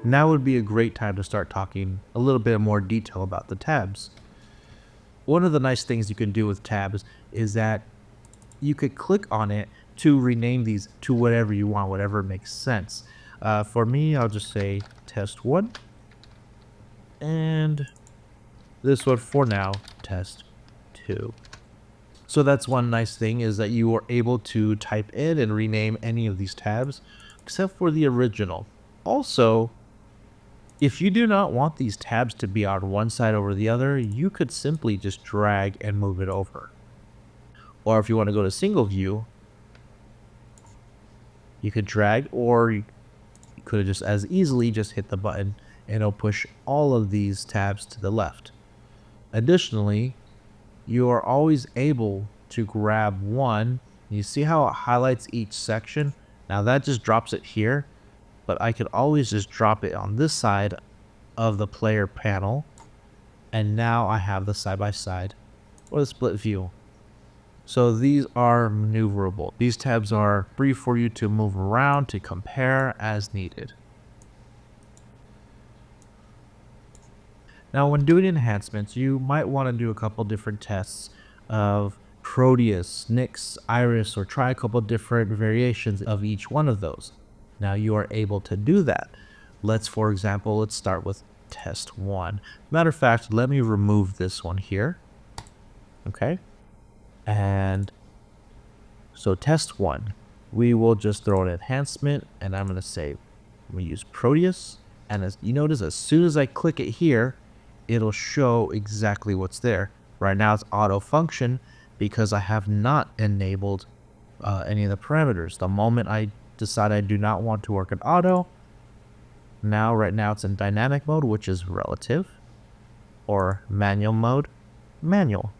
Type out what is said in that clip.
Now would be a great time to start talking a little bit more detail about the tabs. One of the nice things you can do with tabs is that you could click on it to rename these to whatever you want, whatever makes sense. For me, I'll just say test 1, and this one for now, test 2. So that's one nice thing, is that you are able to type in and rename any of these tabs except for the original. Also, if you do not want these tabs to be on one side over the other, you could simply just drag and move it over. Or if you want to go to single view, you could drag, or you could have just as easily just hit the button and it'll push all of these tabs to the left. Additionally, you are always able to grab one. You see how it highlights each section? Now that just drops it here, but I could always just drop it on this side of the player panel, and now I have the side-by-side or the split view. So these are maneuverable. These tabs are free for you to move around to compare as needed. Now when doing enhancements, you might want to do a couple different tests of Proteus, Nyx, Iris, or try a couple different variations of each one of those. Now you are able to do that. For example, let's start with test 1. Matter of fact, let me remove this one here. Okay. And so test 1, we will just throw an enhancement, and I'm going to say we use Proteus. And as you notice, as soon as I click it here, it'll show exactly what's there. Right now it's auto function because I have not enabled any of the parameters. The moment I decide I do not want to work in auto, right now it's in dynamic mode, which is relative, or manual mode, manual.